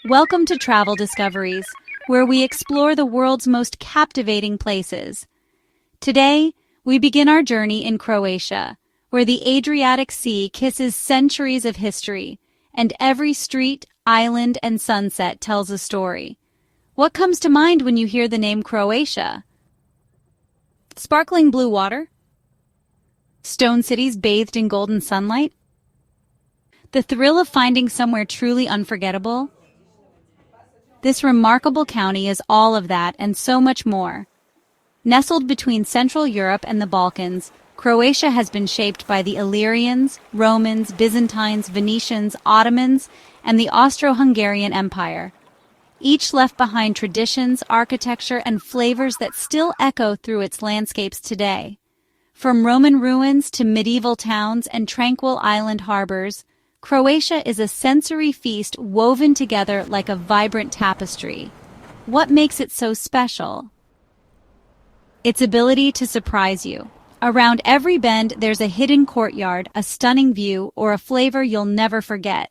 Welcome to Travel Discoveries, where we explore the world's most captivating places. Today, we begin our journey in Croatia, where the Adriatic Sea kisses centuries of history, and every street, island, and sunset tells a story. What comes to mind when you hear the name Croatia? Sparkling blue water? Stone cities bathed in golden sunlight? The thrill of finding somewhere truly unforgettable? This remarkable county is all of that and so much more. Nestled between Central Europe and the Balkans, Croatia has been shaped by the Illyrians, Romans, Byzantines, Venetians, Ottomans, and the Austro-Hungarian Empire. Each left behind traditions, architecture, and flavors that still echo through its landscapes today. From Roman ruins to medieval towns and tranquil island harbors, Croatia is a sensory feast woven together like a vibrant tapestry. What makes it so special? Its ability to surprise you. Around every bend, there's a hidden courtyard, a stunning view, or a flavor you'll never forget.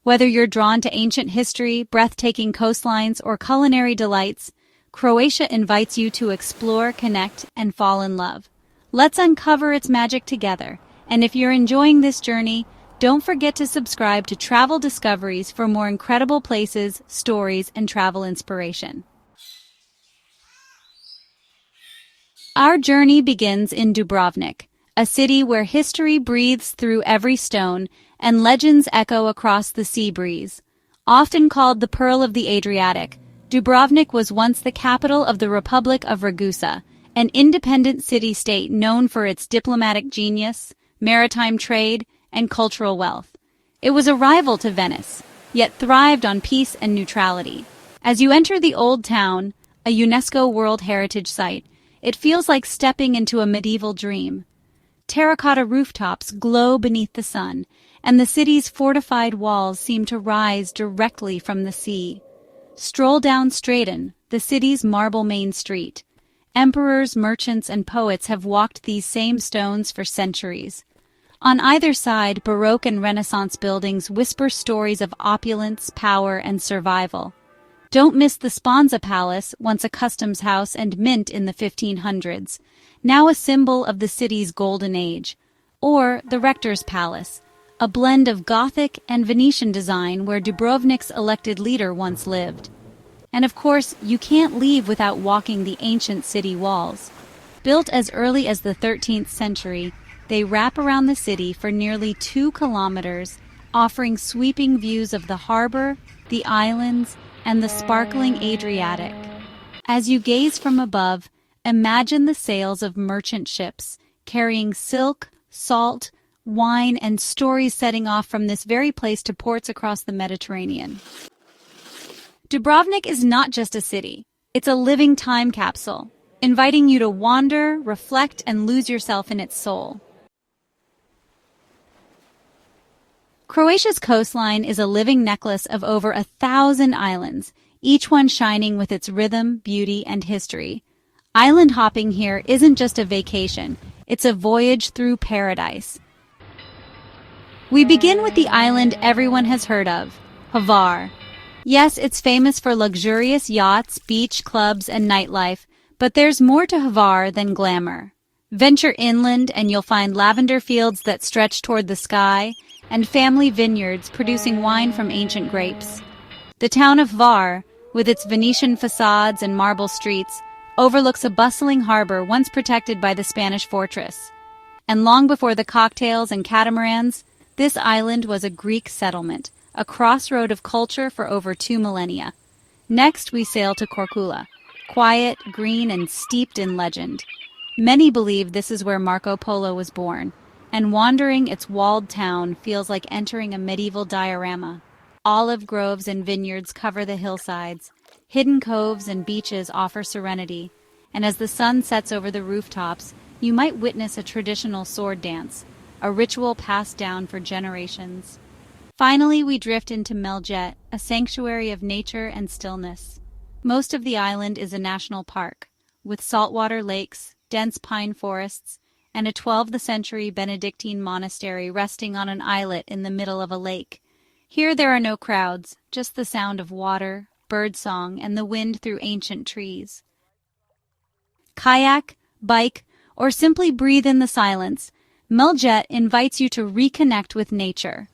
Whether you're drawn to ancient history, breathtaking coastlines, or culinary delights, Croatia invites you to explore, connect, and fall in love. Let's uncover its magic together. And if you're enjoying this journey, don't forget to subscribe to Travel Discoveries for more incredible places, stories, and travel inspiration. Our journey begins in Dubrovnik, a city where history breathes through every stone and legends echo across the sea breeze. Often called the Pearl of the Adriatic, Dubrovnik was once the capital of the Republic of Ragusa, an independent city-state known for its diplomatic genius, maritime trade, and cultural wealth. It was a rival to Venice, yet thrived on peace and neutrality. As you enter the Old Town, a UNESCO World Heritage Site, it feels like stepping into a medieval dream. Terracotta rooftops glow beneath the sun, and the city's fortified walls seem to rise directly from the sea. Stroll down Straton, the city's marble main street. Emperors, merchants, and poets have walked these same stones for centuries. On either side, Baroque and Renaissance buildings whisper stories of opulence, power, and survival. Don't miss the Sponza Palace, once a customs house and mint in the 1500s, now a symbol of the city's golden age. Or the Rector's Palace, a blend of Gothic and Venetian design where Dubrovnik's elected leader once lived. And of course, you can't leave without walking the ancient city walls. Built as early as the 13th century, they wrap around the city for nearly 2 kilometers, offering sweeping views of the harbor, the islands, and the sparkling Adriatic. As you gaze from above, imagine the sails of merchant ships, carrying silk, salt, wine, and stories setting off from this very place to ports across the Mediterranean. Dubrovnik is not just a city, it's a living time capsule, inviting you to wander, reflect, and lose yourself in its soul. Croatia's coastline is a living necklace of over 1,000 islands, each one shining with its rhythm, beauty, and history. Island hopping here isn't just a vacation, it's a voyage through paradise. We begin with the island everyone has heard of, Hvar. Yes, it's famous for luxurious yachts, beach clubs, and nightlife, but there's more to Hvar than glamour. Venture inland and you'll find lavender fields that stretch toward the sky, and family vineyards producing wine from ancient grapes. The town of Hvar, with its Venetian facades and marble streets, overlooks a bustling harbor once protected by the Spanish fortress. And long before the cocktails and catamarans, this island was a Greek settlement, a crossroad of culture for over 2 millennia. Next, we sail to Korčula, quiet, green, and steeped in legend. Many believe this is where Marco Polo was born, and wandering its walled town feels like entering a medieval diorama. Olive groves and vineyards cover the hillsides. Hidden coves and beaches offer serenity, and as the sun sets over the rooftops, you might witness a traditional sword dance, a ritual passed down for generations. Finally, we drift into Mljet, a sanctuary of nature and stillness. Most of the island is a national park, with saltwater lakes, dense pine forests, and a 12th century Benedictine monastery resting on an islet in the middle of a lake. Here there are no crowds, just the sound of water, birdsong, and the wind through ancient trees. Kayak, bike, or simply breathe in the silence, Mljet invites you to reconnect with nature.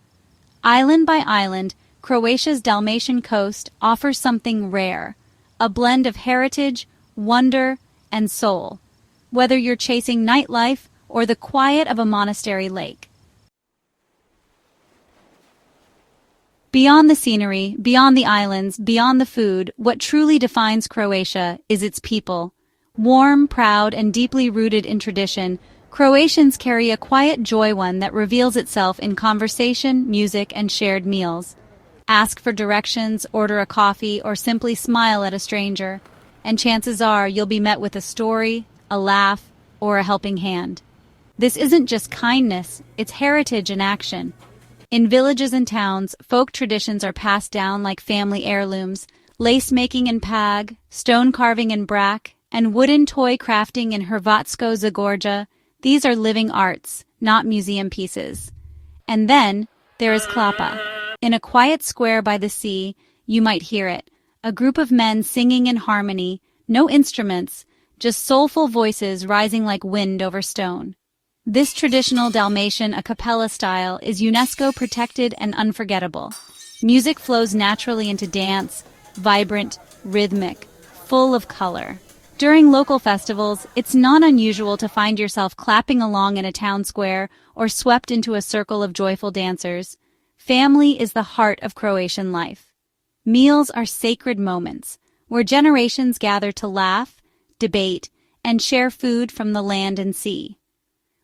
Island by island, Croatia's Dalmatian coast offers something rare, a blend of heritage, wonder, and soul, whether you're chasing nightlife or the quiet of a monastery lake. Beyond the scenery, beyond the islands, beyond the food, what truly defines Croatia is its people. Warm, proud, and deeply rooted in tradition, Croatians carry a quiet joy that reveals itself in conversation, music, and shared meals. Ask for directions, order a coffee, or simply smile at a stranger, and chances are you'll be met with a story, a laugh, or a helping hand. This isn't just kindness, it's heritage in action. In villages and towns, folk traditions are passed down like family heirlooms, lace-making in Pag, stone carving in Brac, and wooden toy crafting in Hrvatsko Zagorja. These are living arts, not museum pieces. And then, there is Klapa. In a quiet square by the sea, you might hear it, a group of men singing in harmony, no instruments, just soulful voices rising like wind over stone. This traditional Dalmatian a cappella style is UNESCO protected and unforgettable. Music flows naturally into dance, vibrant, rhythmic, full of color. During local festivals, it's not unusual to find yourself clapping along in a town square or swept into a circle of joyful dancers. Family is the heart of Croatian life. Meals are sacred moments, where generations gather to laugh, debate, and share food from the land and sea.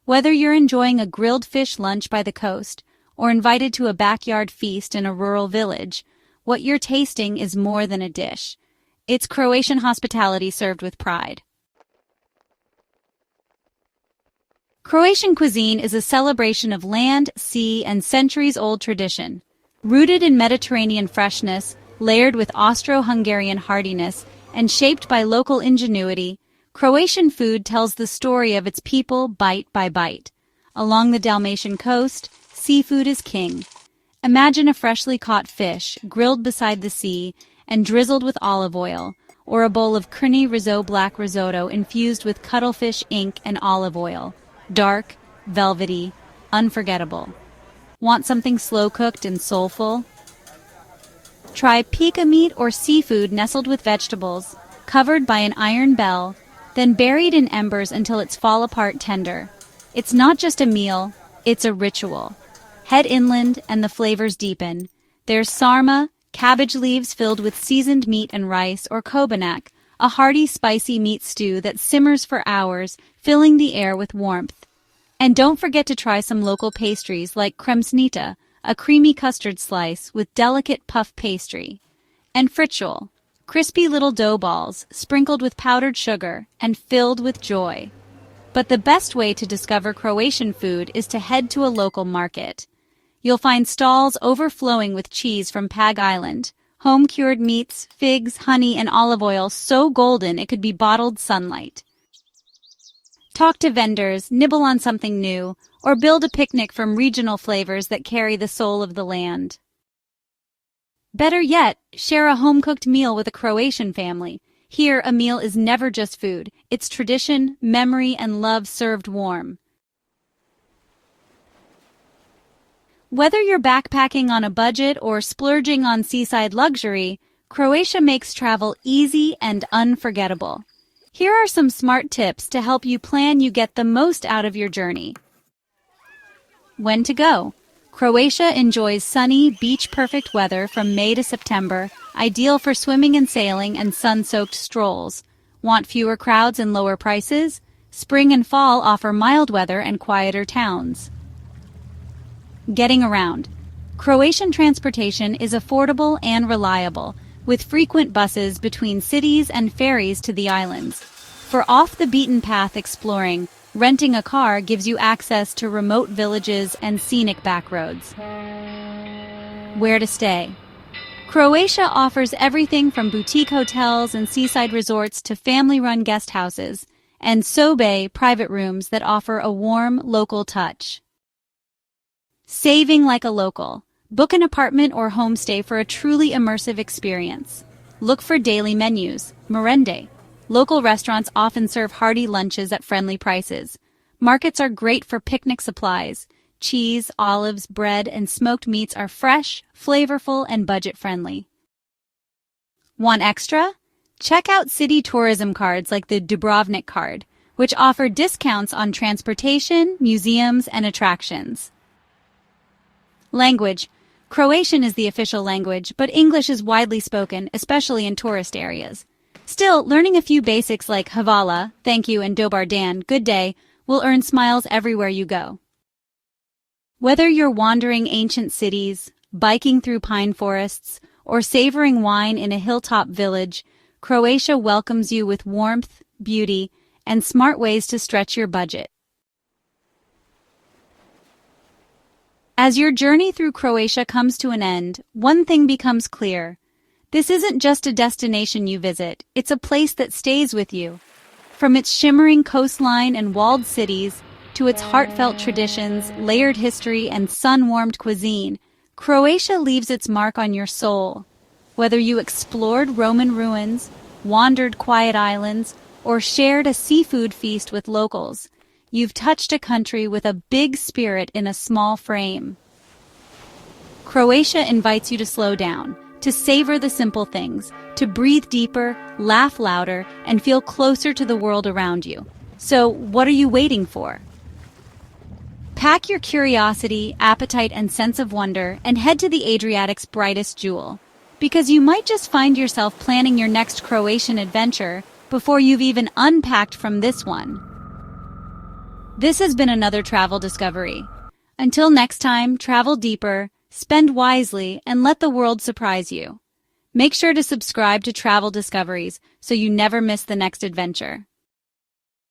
Whether you're enjoying a grilled fish lunch by the coast or invited to a backyard feast in a rural village, what you're tasting is more than a dish. It's Croatian hospitality served with pride. Croatian cuisine is a celebration of land, sea, and centuries-old tradition. Rooted in Mediterranean freshness, layered with Austro-Hungarian heartiness, and shaped by local ingenuity, Croatian food tells the story of its people bite by bite. Along the Dalmatian coast, seafood is king. Imagine a freshly caught fish, grilled beside the sea, and drizzled with olive oil, or a bowl of crni risotto black risotto infused with cuttlefish ink and olive oil. Dark, velvety, unforgettable. Want something slow-cooked and soulful? Try pika meat or seafood nestled with vegetables, covered by an iron bell, then buried in embers until it's fall-apart tender. It's not just a meal, it's a ritual. Head inland and the flavors deepen. There's sarma, cabbage leaves filled with seasoned meat and rice, or kobanak, a hearty, spicy meat stew that simmers for hours, filling the air with warmth. And don't forget to try some local pastries like kremsnita, a creamy custard slice with delicate puff pastry, and fritschel, crispy little dough balls sprinkled with powdered sugar and filled with joy. But the best way to discover Croatian food is to head to a local market. You'll find stalls overflowing with cheese from Pag Island, home-cured meats, figs, honey, and olive oil so golden it could be bottled sunlight. Talk to vendors, nibble on something new, or build a picnic from regional flavors that carry the soul of the land. Better yet, share a home-cooked meal with a Croatian family. Here, a meal is never just food. It's tradition, memory, and love served warm. Whether you're backpacking on a budget or splurging on seaside luxury, Croatia makes travel easy and unforgettable. Here are some smart tips to help you plan you get the most out of your journey. When to go? Croatia enjoys sunny, beach-perfect weather from May to September, ideal for swimming and sailing and sun-soaked strolls. Want fewer crowds and lower prices? Spring and fall offer mild weather and quieter towns. Getting around. Croatian transportation is affordable and reliable, with frequent buses between cities and ferries to the islands. For off-the-beaten-path exploring, renting a car gives you access to remote villages and scenic backroads. Where to stay? Croatia offers everything from boutique hotels and seaside resorts to family-run guest houses, and sobe private rooms that offer a warm, local touch. Saving like a local. Book an apartment or homestay for a truly immersive experience. Look for daily menus, merende. Local restaurants often serve hearty lunches at friendly prices. Markets are great for picnic supplies. Cheese, olives, bread, and smoked meats are fresh, flavorful, and budget-friendly. Want extra? Check out city tourism cards like the Dubrovnik card, which offer discounts on transportation, museums, and attractions. Language. Croatian is the official language, but English is widely spoken, especially in tourist areas. Still, learning a few basics like hvala, thank you, and dobar dan, good day, will earn smiles everywhere you go. Whether you're wandering ancient cities, biking through pine forests, or savoring wine in a hilltop village, Croatia welcomes you with warmth, beauty, and smart ways to stretch your budget. As your journey through Croatia comes to an end, one thing becomes clear. This isn't just a destination you visit, it's a place that stays with you. From its shimmering coastline and walled cities, to its heartfelt traditions, layered history, and sun-warmed cuisine, Croatia leaves its mark on your soul. Whether you explored Roman ruins, wandered quiet islands, or shared a seafood feast with locals, you've touched a country with a big spirit in a small frame. Croatia invites you to slow down, to savor the simple things, to breathe deeper, laugh louder, and feel closer to the world around you. So, what are you waiting for? Pack your curiosity, appetite, and sense of wonder and head to the Adriatic's brightest jewel, because you might just find yourself planning your next Croatian adventure before you've even unpacked from this one. This has been another travel discovery. Until next time, travel deeper, spend wisely, and let the world surprise you. Make sure to subscribe to Travel Discoveries so you never miss the next adventure.